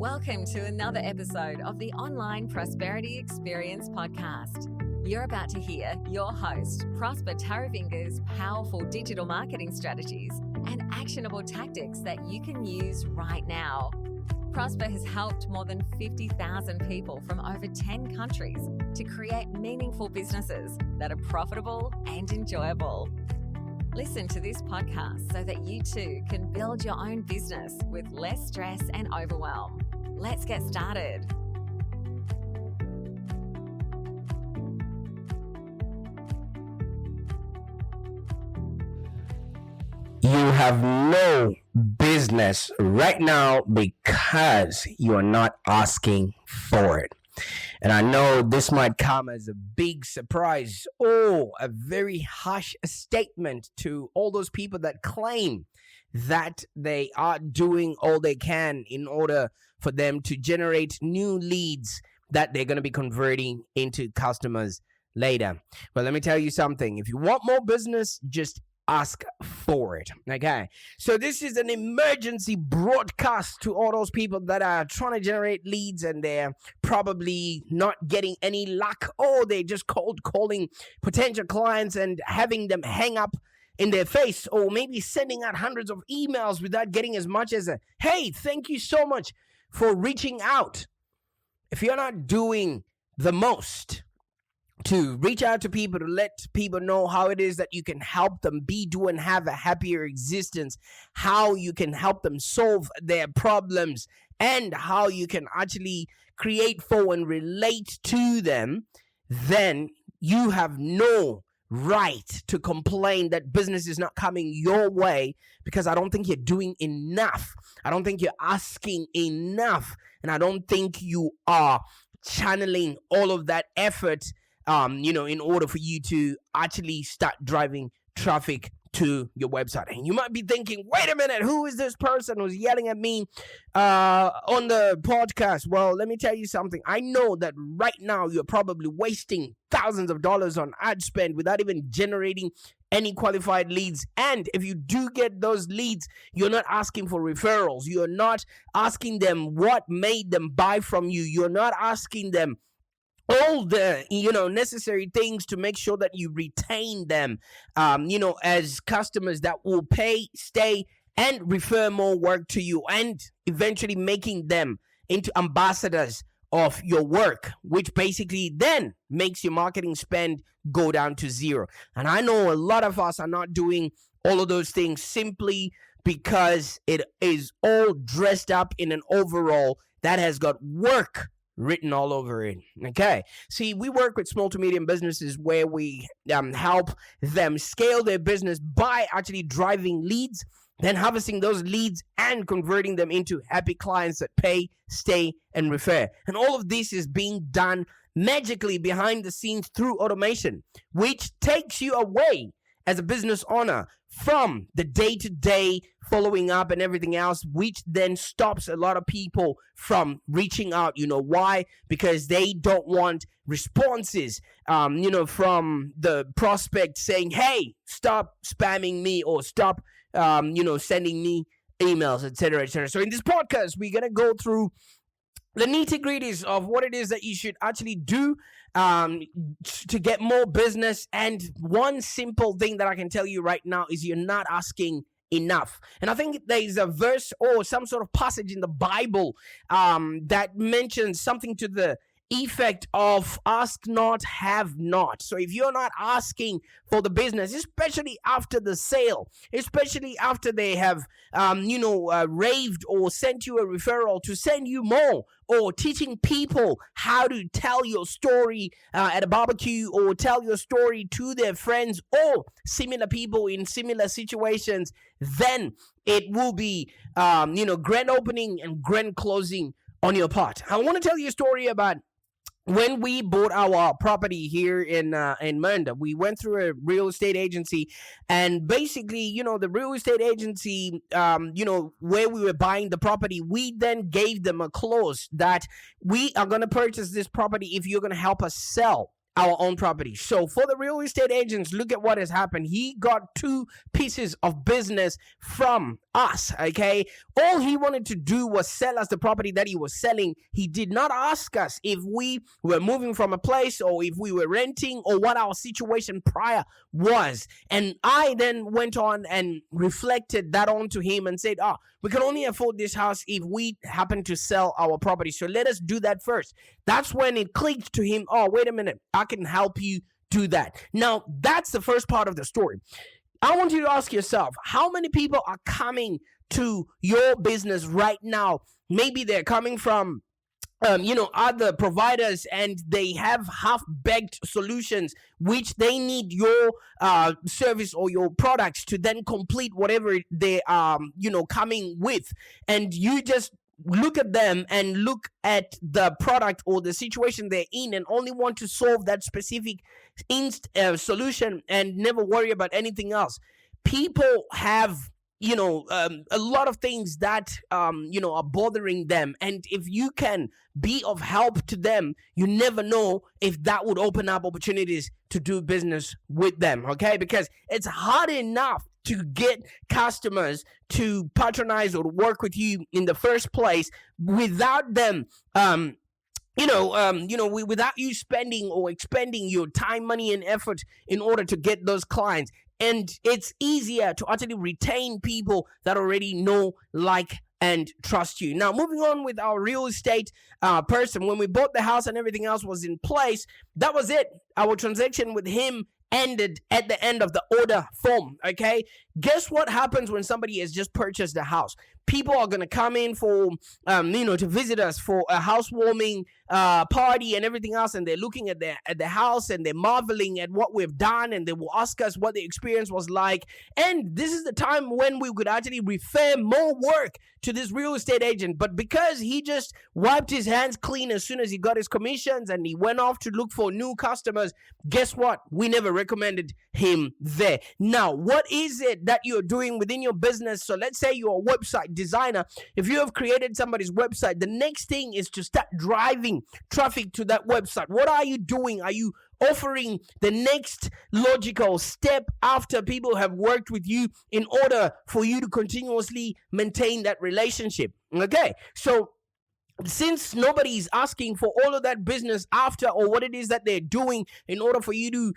Welcome to another episode of the Online Prosperity Experience podcast. You're about to hear your host, Prosper Taravinga's powerful digital marketing strategies and actionable tactics that you can use right now. Prosper has helped more than 50,000 people from over 10 countries to create meaningful businesses that are profitable and enjoyable. Listen to this podcast so that you too can build your own business with less stress and overwhelm. Let's get started. You have no business right now because you are not asking for it. And I know this might come as a big surprise or a very harsh statement to all those people that claim that they are doing all they can in order for them to generate new leads that they're going to be converting into customers later. But let me tell you something. If you want more business, just ask for it. Okay, so this is an emergency broadcast to all those people that are trying to generate leads and they're probably not getting any luck, or they're just cold calling potential clients and having them hang up in their face, or maybe sending out hundreds of emails without getting as much as a hey, thank you so much for reaching out. If you're not doing the most to reach out to people, to let people know how it is that you can help them be, do, and have a happier existence, how you can help them solve their problems, and how you can actually create for and relate to them, then you have no right to complain that business is not coming your way, because I don't think you're doing enough. I don't think you're asking enough, and I don't think you are channeling all of that effort in order for you to actually start driving traffic to your website. And you might be thinking, wait a minute, who is this person who's yelling at me on the podcast? Well, let me tell you something. I know that right now you're probably wasting thousands of dollars on ad spend without even generating any qualified leads. And if you do get those leads, you're not asking for referrals. You're not asking them what made them buy from you. You're not asking them all the necessary things to make sure that you retain them as customers that will pay, stay, and refer more work to you, and eventually making them into ambassadors of your work, which basically then makes your marketing spend go down to zero. And I know a lot of us are not doing all of those things simply because it is all dressed up in an overall that has got work written all over it. Okay. See, we work with small to medium businesses where we help them scale their business by actually driving leads, then harvesting those leads and converting them into happy clients that pay, stay, and refer. And all of this is being done magically behind the scenes through automation, which takes you away as a business owner from the day-to-day following up and everything else, which then stops a lot of people from reaching out. You know why? Because they don't want responses, from the prospect saying, hey, stop spamming me, or stop, sending me emails, etc., etc. So in this podcast, we're going to go through the nitty-gritties of what it is that you should actually do to get more business. And one simple thing that I can tell you right now is you're not asking enough. And I think there's a verse or some sort of passage in the Bible that mentions something to the effect of ask not, have not. So if you're not asking for the business, especially after the sale, especially after they have raved or sent you a referral to send you more, or teaching people how to tell your story at a barbecue, or tell your story to their friends or similar people in similar situations, then it will be grand opening and grand closing on your part. I want to tell you a story about when we bought our property here in M.E.D.I.A. We went through a real estate agency, and basically, the real estate agency, where we were buying the property, we then gave them a clause that we are going to purchase this property if you're going to help us sell our own property. So for the real estate agents, look at what has happened. He got 2 pieces of business from us, okay? All he wanted to do was sell us the property that he was selling. He did not ask us if we were moving from a place or if we were renting or what our situation prior was. And I then went on and reflected that onto him and said, we can only afford this house if we happen to sell our property. So let us do that first. That's when it clicked to him, wait a minute, I can help you do that. Now, that's the first part of the story. I want you to ask yourself, how many people are coming to your business right now? Maybe they're coming from other providers, and they have half-baked solutions which they need your service or your products to then complete whatever they are coming with. And you just look at them and look at the product or the situation they're in and only want to solve that specific solution and never worry about anything else. People have a lot of things that are bothering them, and if you can be of help to them, you never know if that would open up opportunities to do business with them, okay? Because it's hard enough to get customers to patronize or work with you in the first place without them without you spending or expending your time, money, and effort in order to get those clients. And it's easier to actually retain people that already know, like, and trust you. Now, moving on with our real estate person, when we bought the house and everything else was in place, that was it. Our transaction with him ended at the end of the order form, okay? Guess what happens when somebody has just purchased the house? People are going to come in for, to visit us for a housewarming party and everything else, and they're looking at the house and they're marveling at what we've done, and they will ask us what the experience was like. And this is the time when we could actually refer more work to this real estate agent. But because he just wiped his hands clean as soon as he got his commissions and he went off to look for new customers, guess what? We never recommended him there. Now, what is it that you're doing within your business? So let's say you're a website designer. If you have created somebody's website, the next thing is to start driving traffic to that website. What are you doing? Are you offering the next logical step after people have worked with you in order for you to continuously maintain that relationship? Okay, so since nobody is asking for all of that business after, or what it is that they're doing in order for you to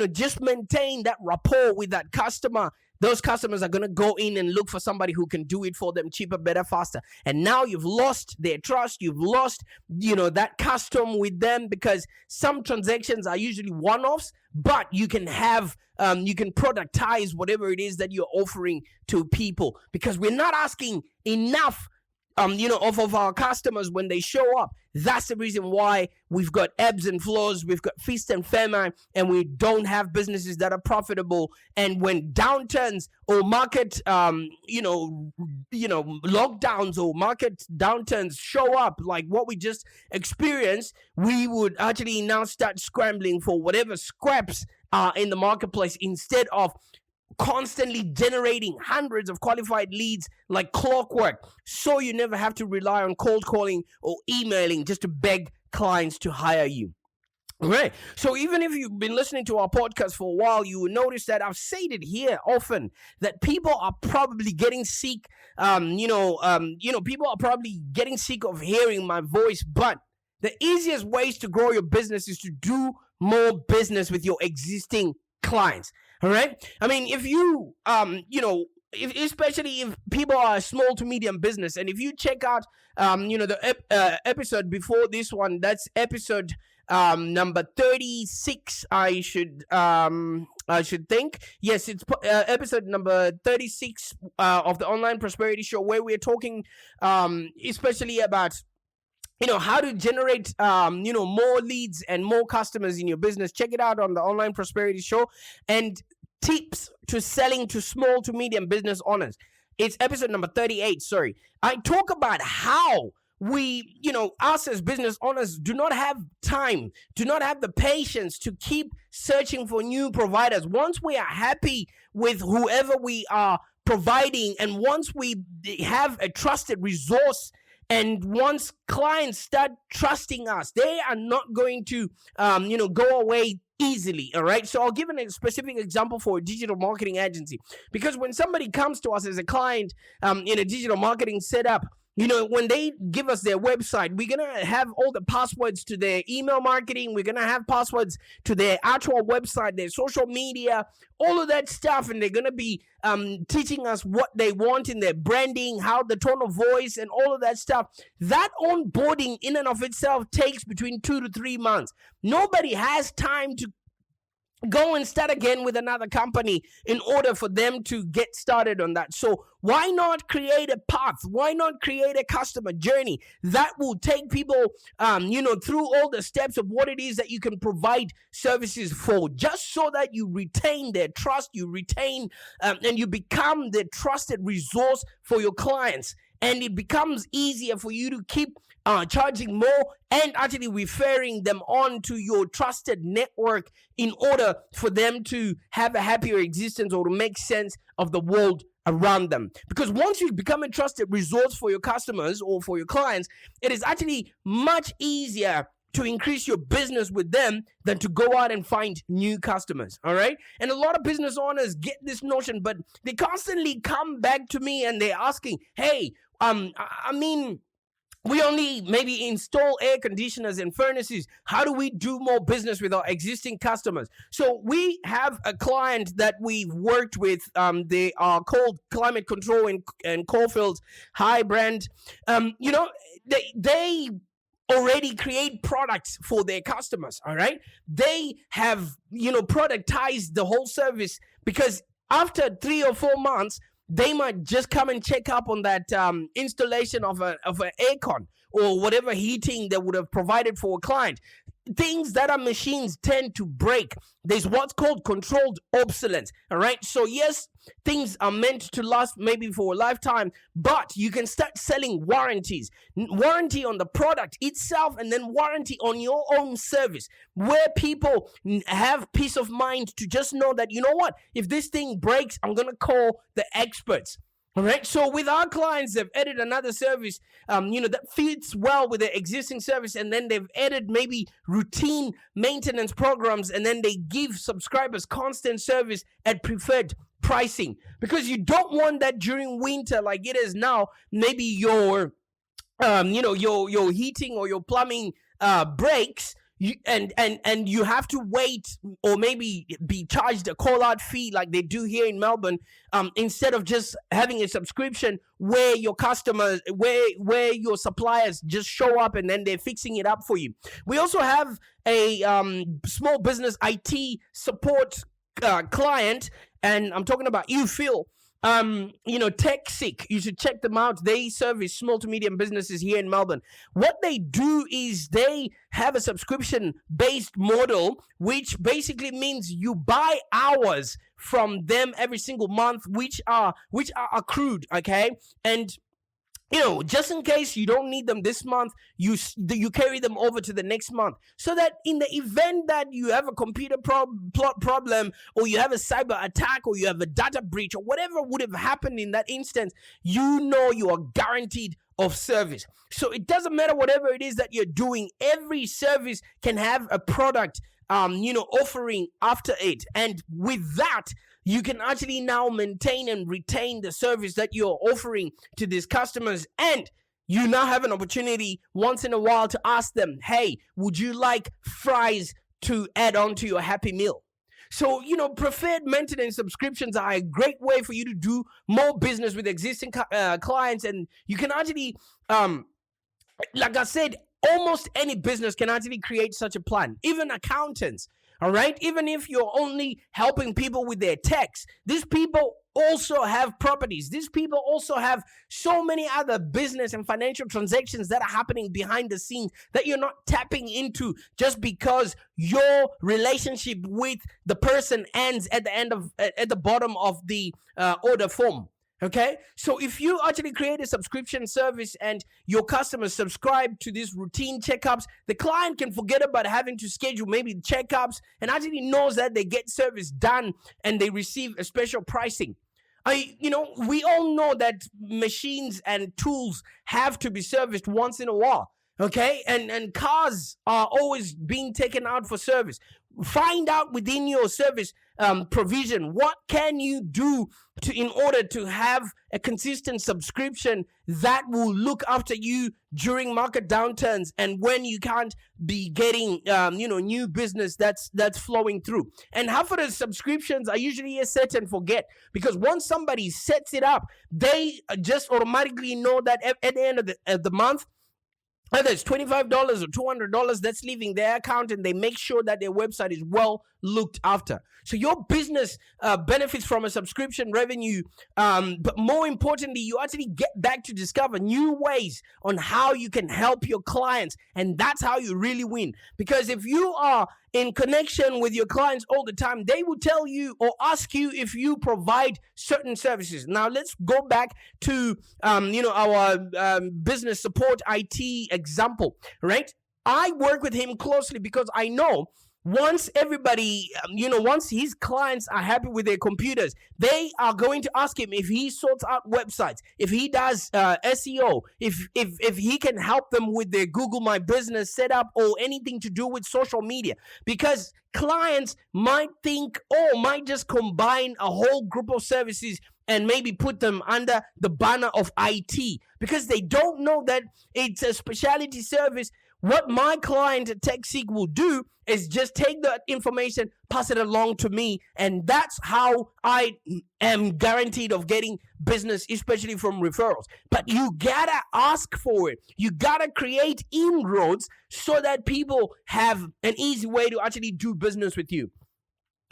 just maintain that rapport with that customer, those customers are going to go in and look for somebody who can do it for them cheaper, better, faster. And now you've lost their trust. You've lost, that custom with them, because some transactions are usually one-offs, but you can have, you can productize whatever it is that you're offering to people, because we're not asking enough off of our customers when they show up. That's the reason why we've got ebbs and flows, we've got feast and famine, and we don't have businesses that are profitable. And when downturns or market, lockdowns or market downturns show up, like what we just experienced, we would actually now start scrambling for whatever scraps are in the marketplace, instead of constantly generating hundreds of qualified leads like clockwork, so you never have to rely on cold calling or emailing just to beg clients to hire you. Right. So even if you've been listening to our podcast for a while, you will notice that I've said it here often, that people are probably getting sick. People are probably getting sick of hearing my voice. But the easiest ways to grow your business is to do more business with your existing clients. All right. I mean, if you, especially if people are a small to medium business, and if you check out, the episode before this one, that's episode number 36. I should think. Yes, it's episode number 36 of the Online Prosperity Show, where we're talking, especially about how to generate, more leads and more customers in your business. Check it out on the Online Prosperity Show. And tips to selling to small to medium business owners. It's episode number 38, sorry. I talk about how we, us as business owners do not have time, do not have the patience to keep searching for new providers. Once we are happy with whoever we are providing, and once we have a trusted resource And once clients start trusting us, they are not going to, go away easily. All right. So I'll give a specific example for a digital marketing agency, because when somebody comes to us as a client in a digital marketing setup, when they give us their website, we're going to have all the passwords to their email marketing. We're going to have passwords to their actual website, their social media, all of that stuff. And they're going to be teaching us what they want in their branding, how the tone of voice and all of that stuff. That onboarding in and of itself takes between 2 to 3 months. Nobody has time to go and start again with another company in order for them to get started on that. So why not create a path? Why not create a customer journey that will take people, through all the steps of what it is that you can provide services for, just so that you retain their trust, you retain, and you become the trusted resource for your clients. And it becomes easier for you to keep charging more and actually referring them on to your trusted network in order for them to have a happier existence or to make sense of the world around them. Because once you become a trusted resource for your customers or for your clients, it is actually much easier to increase your business with them than to go out and find new customers. All right. And a lot of business owners get this notion, but they constantly come back to me and they're asking, hey, we only maybe install air conditioners and furnaces. How do we do more business with our existing customers? So we have a client that we've worked with. They are called Climate Control and Caulfield's High brand. They already create products for their customers. All right. They have, productized the whole service, because after 3 or 4 months, they might just come and check up on that installation of an aircon or whatever heating they would have provided for a client. Things that our machines tend to break. There's what's called controlled obsolescence. All right. So yes, things are meant to last maybe for a lifetime, but you can start selling warranties. Warranty on the product itself, and then warranty on your own service, where people have peace of mind to just know that, if this thing breaks, I'm going to call the experts. All right. So with our clients, they've added another service, that fits well with their existing service. And then they've added maybe routine maintenance programs. And then they give subscribers constant service at preferred pricing, because you don't want that during winter like it is now. Maybe your heating or your plumbing breaks. And you have to wait, or maybe be charged a call-out fee like they do here in Melbourne, instead of just having a subscription where your customers, where your suppliers just show up and then they're fixing it up for you. We also have a small business IT support client, and I'm talking about you, Phil. TechSick, you should check them out. They service small to medium businesses here in Melbourne. What they do is they have a subscription based model, which basically means you buy hours from them every single month, which are accrued. Okay. And just in case you don't need them this month, you carry them over to the next month, so that in the event that you have a computer problem, or you have a cyber attack, or you have a data breach, or whatever would have happened in that instance, you are guaranteed of service. So it doesn't matter whatever it is that you're doing, every service can have a product offering after it. And with that, you can actually now maintain and retain the service that you're offering to these customers. And you now have an opportunity once in a while to ask them, hey, would you like fries to add on to your Happy Meal? So, preferred maintenance subscriptions are a great way for you to do more business with existing clients. And you can actually, like I said, almost any business can actually create such a plan, even accountants. All right. Even if you're only helping people with their tax, these people also have properties. These people also have so many other business and financial transactions that are happening behind the scenes that you're not tapping into, just because your relationship with the person ends at the bottom of the order form. Okay, so if you actually create a subscription service and your customers subscribe to these routine checkups, the client can forget about having to schedule maybe checkups and actually knows that they get service done and they receive a special pricing. We all know that machines and tools have to be serviced once in a while. Okay, and cars are always being taken out for service. Find out within your service provision, what can you do in order to have a consistent subscription that will look after you during market downturns and when you can't be getting new business that's flowing through. And half of the subscriptions are usually a set and forget, because once somebody sets it up, they just automatically know that at the end of the month, whether it's $25 or $200, that's leaving their account, and they make sure that their website is well looked after. So your business benefits from a subscription revenue, but more importantly, you actually get back to discover new ways on how you can help your clients, and that's how you really win. Because if you are in connection with your clients all the time, they will tell you or ask you if you provide certain services. Now let's go back to our business support IT example, right? I work with him closely because I know once everybody, once his clients are happy with their computers, they are going to ask him if he sorts out websites, if he does SEO, if he can help them with their Google My Business setup or anything to do with social media. Because clients might think, might just combine a whole group of services and maybe put them under the banner of IT, because they don't know that it's a specialty service. What my client at TechSeek will do is just take that information, pass it along to me, and that's how I am guaranteed of getting business, especially from referrals. But you gotta ask for it. You gotta create inroads so that people have an easy way to actually do business with you.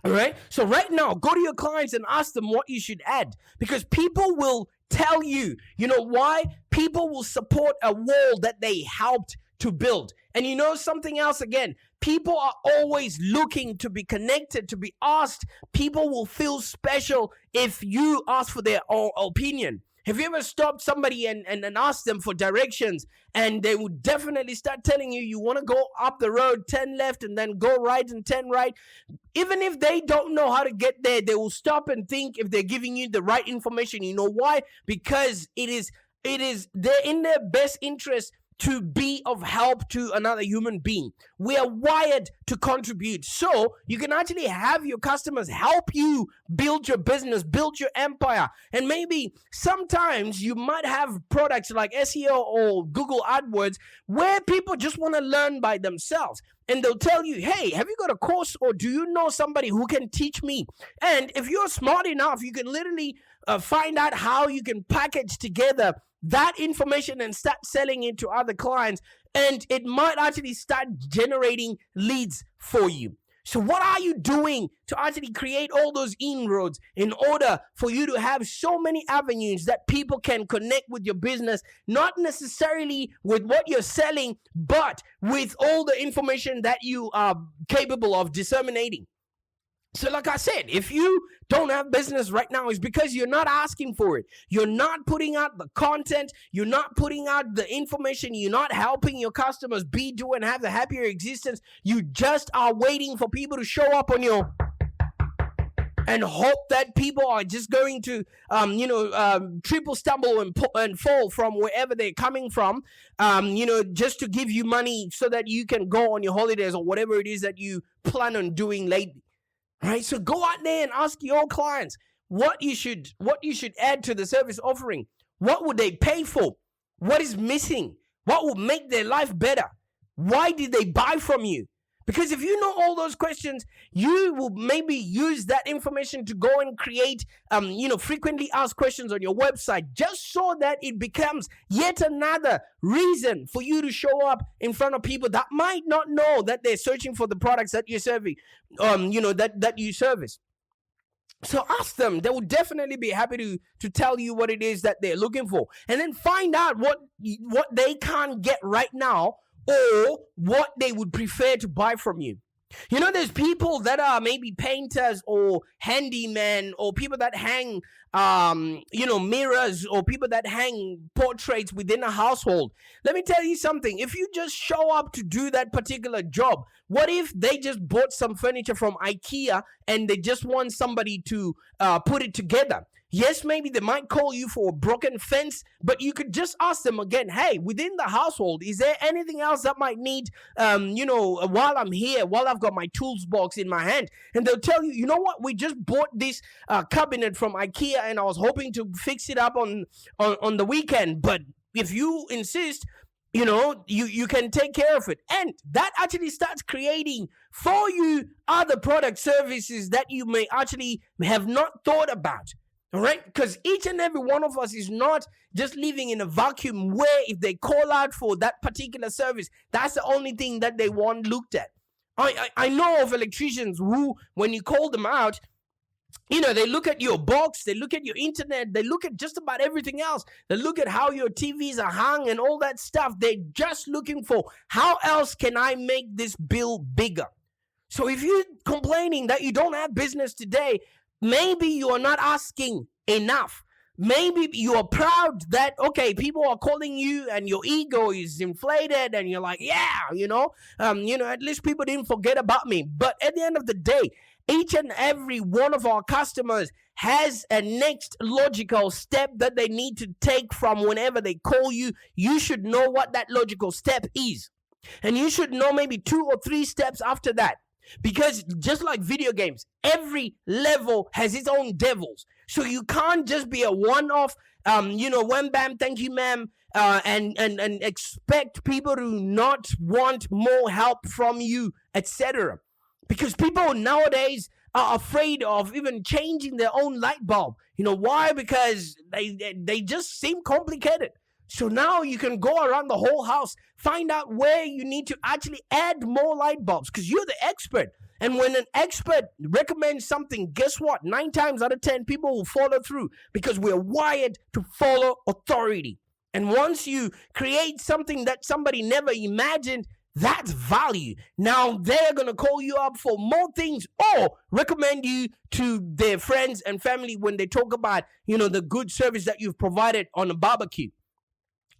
All right. So right now, go to your clients and ask them what you should add, because people will tell you. You know why? People will support a wall that they helped to build. And you know something else again, people are always looking to be connected, to be asked. People will feel special if you ask for their opinion. Have you ever stopped somebody and asked them for directions, and they would definitely start telling you want to go up the road 10 left and then go right and 10 right? Even if they don't know how to get there, they will stop and think if they're giving you the right information. You know why? Because it is they're in their best interest to be of help to another human being. We are wired to contribute. So you can actually have your customers help you build your business, build your empire. And maybe sometimes you might have products like SEO or Google AdWords where people just want to learn by themselves. And they'll tell you, hey, have you got a course, or do you know somebody who can teach me? And if you're smart enough, you can literally find out how you can package together that information and start selling it to other clients, and it might actually start generating leads for you. So what are you doing to actually create all those inroads in order for you to have so many avenues that people can connect with your business, not necessarily with what you're selling, but with all the information that you are capable of disseminating? So like I said, if you don't have business right now, it's because you're not asking for it. You're not putting out the content. You're not putting out the information. You're not helping your customers be, do, and have a happier existence. You just are waiting for people to show up on your and hope that people are just going to, triple stumble and fall from wherever they're coming from, just to give you money so that you can go on your holidays or whatever it is that you plan on doing lately. Right, so go out there and ask your clients what you should add to the service offering. What would they pay for? What is missing? What will make their life better? Why did they buy from you? Because if you know all those questions, you will maybe use that information to go and create, frequently asked questions on your website, just so that it becomes yet another reason for you to show up in front of people that might not know that they're searching for the products that you're serving, that you service. So ask them. They will definitely be happy to tell you what it is that they're looking for. And then find out what they can't get right now, or what they would prefer to buy from you. There's people that are maybe painters or handymen or people that hang mirrors, or people that hang portraits within a household. Let me tell you something. If you just show up to do that particular job, what if they just bought some furniture from IKEA and they just want somebody to put it together? Yes, maybe they might call you for a broken fence, but you could just ask them again, hey, within the household, is there anything else that might need, while I'm here, while I've got my tools box in my hand? And they'll tell you, you know what, we just bought this cabinet from IKEA and I was hoping to fix it up on the weekend. But if you insist, you can take care of it. And that actually starts creating for you other product services that you may actually have not thought about. All right, because each and every one of us is not just living in a vacuum where if they call out for that particular service, that's the only thing that they want looked at. I know of electricians who, when you call them out, they look at your box, they look at your internet, they look at just about everything else. They look at how your TVs are hung and all that stuff. They're just looking for, how else can I make this bill bigger? So if you're complaining that you don't have business today, maybe you are not asking enough. Maybe you are proud that, okay, people are calling you and your ego is inflated and you're like, at least people didn't forget about me. But at the end of the day, each and every one of our customers has a next logical step that they need to take from whenever they call you. You should know what that logical step is. And you should know maybe 2 or 3 steps after that. Because just like video games, every level has its own devils. So you can't just be a one-off, wham bam, thank you ma'am, and expect people to not want more help from you, etc. Because people nowadays are afraid of even changing their own light bulb. You know why? Because they just seem complicated. So now you can go around the whole house, find out where you need to actually add more light bulbs because you're the expert. And when an expert recommends something, guess what? 9 times out of 10, people will follow through because we're wired to follow authority. And once you create something that somebody never imagined, that's value. Now they're going to call you up for more things or recommend you to their friends and family when they talk about, the good service that you've provided on a barbecue.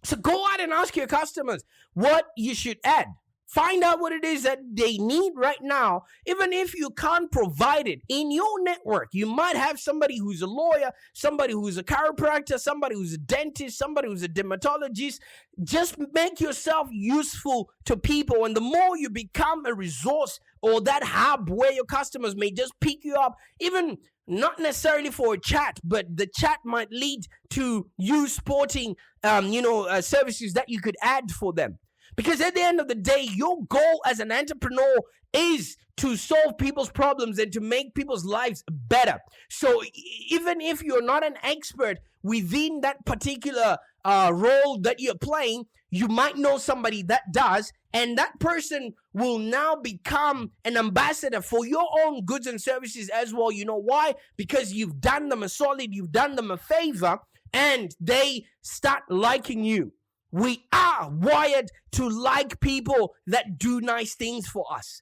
So go out and ask your customers what you should add. Find out what it is that they need right now. Even if you can't provide it in your network, you might have somebody who's a lawyer, somebody who's a chiropractor, somebody who's a dentist, somebody who's a dermatologist. Just make yourself useful to people. And the more you become a resource or that hub where your customers may just pick you up, even not necessarily for a chat, but the chat might lead to you sporting, services that you could add for them. Because at the end of the day, your goal as an entrepreneur is to solve people's problems and to make people's lives better. So even if you're not an expert within that particular role that you're playing, you might know somebody that does, and that person will now become an ambassador for your own goods and services as well. You know why? Because you've done them a solid, you've done them a favor, and they start liking you. We are wired to like people that do nice things for us.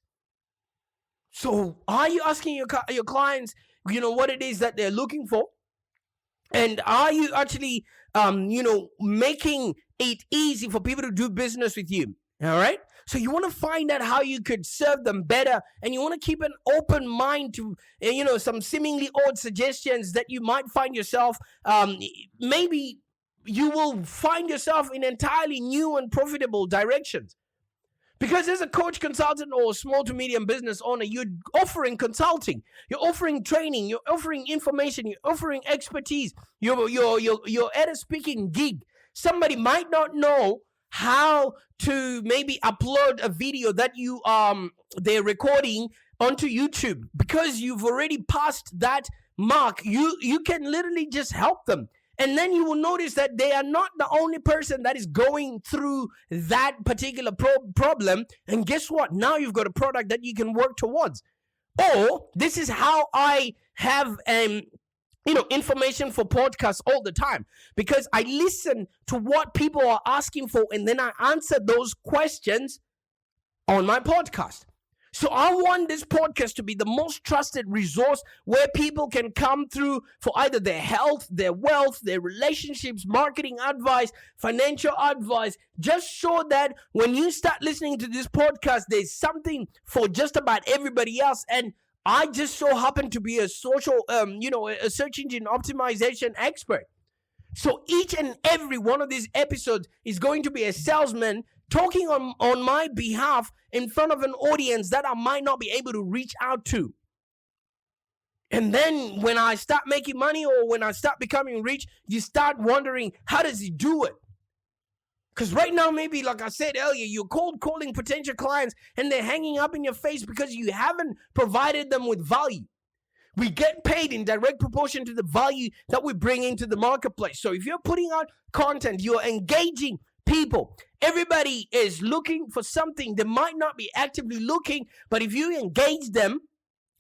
So are you asking your clients, what it is that they're looking for? And are you actually, making it easy for people to do business with you? All right. So you want to find out how you could serve them better, and you want to keep an open mind to, some seemingly odd suggestions that you might find yourself, maybe you will find yourself in entirely new and profitable directions. Because as a coach, consultant, or small to medium business owner, you're offering consulting, you're offering training, you're offering information, you're offering expertise, you're at a speaking gig. Somebody might not know how to maybe upload a video that they're recording onto YouTube. Because you've already passed that mark, you can literally just help them. And then you will notice that they are not the only person that is going through that particular problem. And guess what? Now you've got a product that you can work towards. Or this is how I have information for podcasts all the time, because I listen to what people are asking for and then I answer those questions on my podcast. So I want this podcast to be the most trusted resource where people can come through for either their health, their wealth, their relationships, marketing advice, financial advice, just so that when you start listening to this podcast, there's something for just about everybody else. And I just so happen to be a a search engine optimization expert. So each and every one of these episodes is going to be a salesman talking on my behalf in front of an audience that I might not be able to reach out to. And then when I start making money or when I start becoming rich, you start wondering, how does he do it? Because right now, maybe like I said earlier, you're cold calling potential clients and they're hanging up in your face because you haven't provided them with value. We get paid in direct proportion to the value that we bring into the marketplace. So if you're putting out content, you're engaging people. Everybody is looking for something. They might not be actively looking, but if you engage them,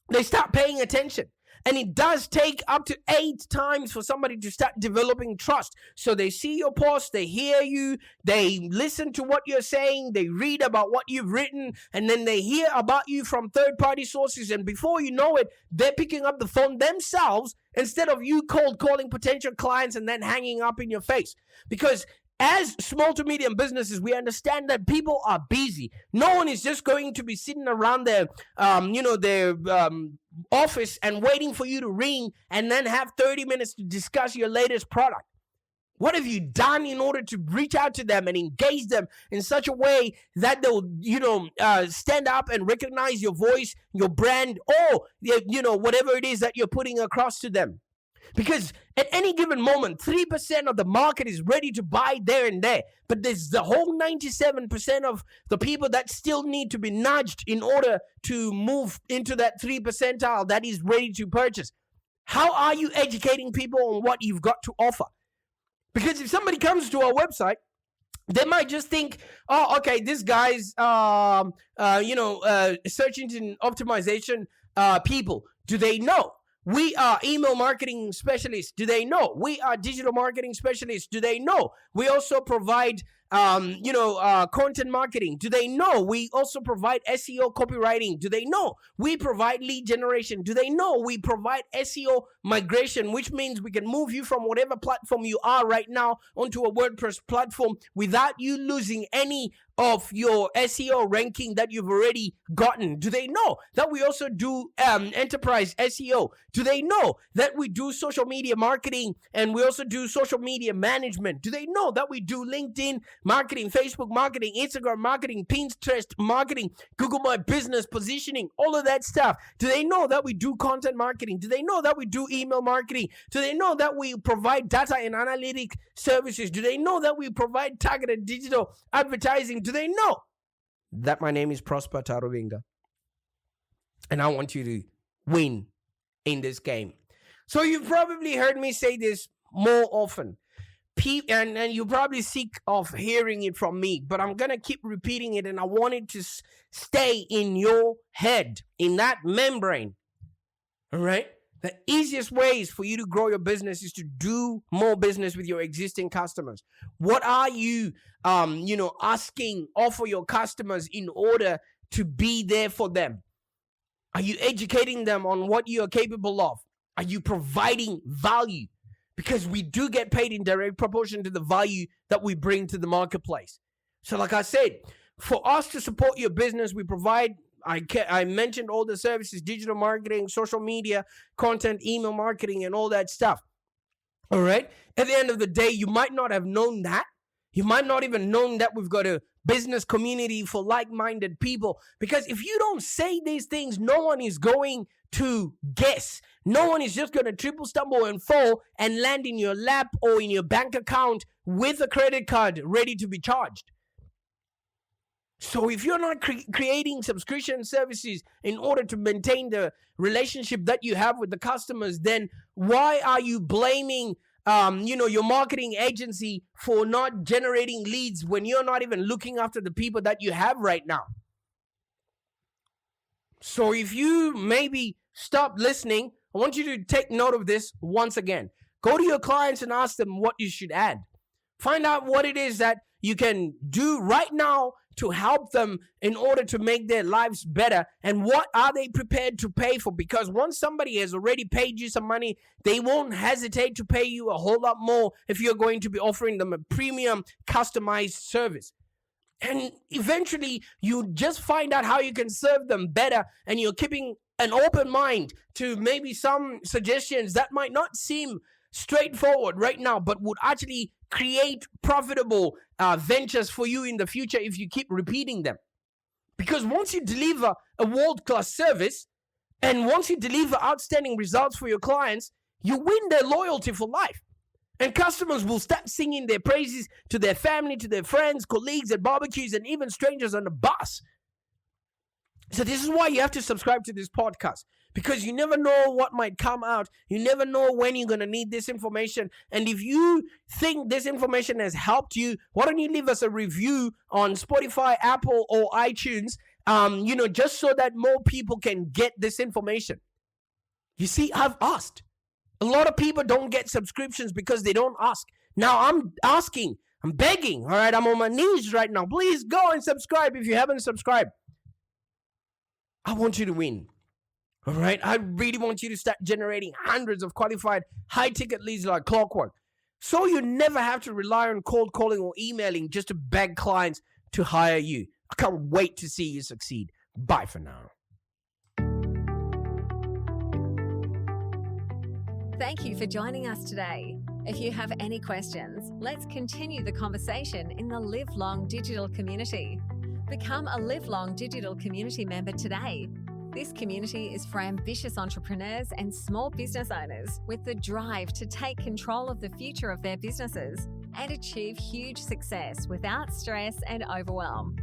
they start paying attention. And it does take up to 8 times for somebody to start developing trust. So they see your post, they hear you, they listen to what you're saying, they read about what you've written, and then they hear about you from third-party sources. And before you know it, they're picking up the phone themselves instead of you cold calling potential clients and then hanging up in your face. Because as small to medium businesses, we understand that people are busy. No one is just going to be sitting around their office and waiting for you to ring and then have 30 minutes to discuss your latest product. What have you done in order to reach out to them and engage them in such a way that they'll, stand up and recognize your voice, your brand, or, whatever it is that you're putting across to them? Because at any given moment, 3% of the market is ready to buy there and there. But there's the whole 97% of the people that still need to be nudged in order to move into that 3 percentile that is ready to purchase. How are you educating people on what you've got to offer? Because if somebody comes to our website, they might just think, oh, okay, this guy's, search engine optimization people. Do they know? We are email marketing specialists. Do they know? We are digital marketing specialists. Do they know? We also provide, content marketing. Do they know? We also provide SEO copywriting. Do they know? We provide lead generation. Do they know? We provide SEO migration, which means we can move you from whatever platform you are right now onto a WordPress platform without you losing any of your SEO ranking that you've already gotten. Do they know that we also do enterprise SEO? Do they know that we do social media marketing and we also do social media management? Do they know that we do LinkedIn marketing, Facebook marketing, Instagram marketing, Pinterest marketing, Google My Business positioning, all of that stuff? Do they know that we do content marketing? Do they know that we do email marketing? Do they know that we provide data and analytic services? Do they know that we provide targeted digital advertising? Do they know that my name is Prosper Taruvinga and I want you to win in this game? So you've probably heard me say this more often, and you probably sick of hearing it from me, but I'm going to keep repeating it, and I want it to stay in your head, in that membrane. All right? The easiest ways for you to grow your business is to do more business with your existing customers. What are you, asking of your customers in order to be there for them? Are you educating them on what you are capable of? Are you providing value? Because we do get paid in direct proportion to the value that we bring to the marketplace. So like I said, for us to support your business, we provide, I mentioned all the services, digital marketing, social media, content, email marketing, and all that stuff. All right? At the end of the day, you might not have known that. You might not even known that we've got a business community for like-minded people. Because if you don't say these things, no one is going to guess. No one is just going to triple, stumble, and fall and land in your lap or in your bank account with a credit card ready to be charged. So if you're not creating subscription services in order to maintain the relationship that you have with the customers, then why are you blaming your marketing agency for not generating leads when you're not even looking after the people that you have right now? So if you maybe stop listening, I want you to take note of this once again. Go to your clients and ask them what you should add. Find out what it is that you can do right now to help them in order to make their lives better, and what are they prepared to pay for? Because once somebody has already paid you some money, they won't hesitate to pay you a whole lot more if you're going to be offering them a premium customized service. And eventually you just find out how you can serve them better, and you're keeping an open mind to maybe some suggestions that might not seem straightforward right now, but would actually create profitable ventures for you in the future if you keep repeating them. Because once you deliver a world-class service, and once you deliver outstanding results for your clients, you win their loyalty for life. And customers will start singing their praises to their family, to their friends, colleagues at barbecues, and even strangers on the bus. So this is why you have to subscribe to this podcast, because you never know what might come out. You never know when you're going to need this information. And if you think this information has helped you, why don't you leave us a review on Spotify, Apple, or iTunes, just so that more people can get this information. You see, I've asked. A lot of people don't get subscriptions because they don't ask. Now I'm asking. I'm begging. All right, I'm on my knees right now. Please go and subscribe if you haven't subscribed. I want you to win. All right, I really want you to start generating hundreds of qualified high-ticket leads like clockwork, so you never have to rely on cold calling or emailing just to beg clients to hire you. I can't wait to see you succeed. Bye for now. Thank you for joining us today. If you have any questions, let's continue the conversation in the Live Long Digital community. Become a Live Long Digital community member today. This community is for ambitious entrepreneurs and small business owners with the drive to take control of the future of their businesses and achieve huge success without stress and overwhelm.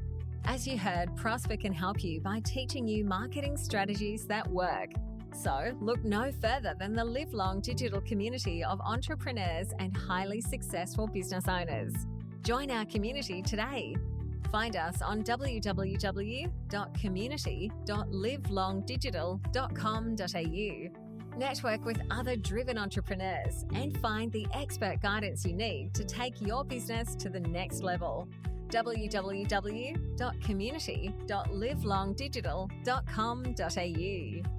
As you heard, Prosper can help you by teaching you marketing strategies that work. So look no further than the Live Long Digital community of entrepreneurs and highly successful business owners. Join our community today. Find us on www.community.livelongdigital.com.au. Network with other driven entrepreneurs and find the expert guidance you need to take your business to the next level. www.community.livelongdigital.com.au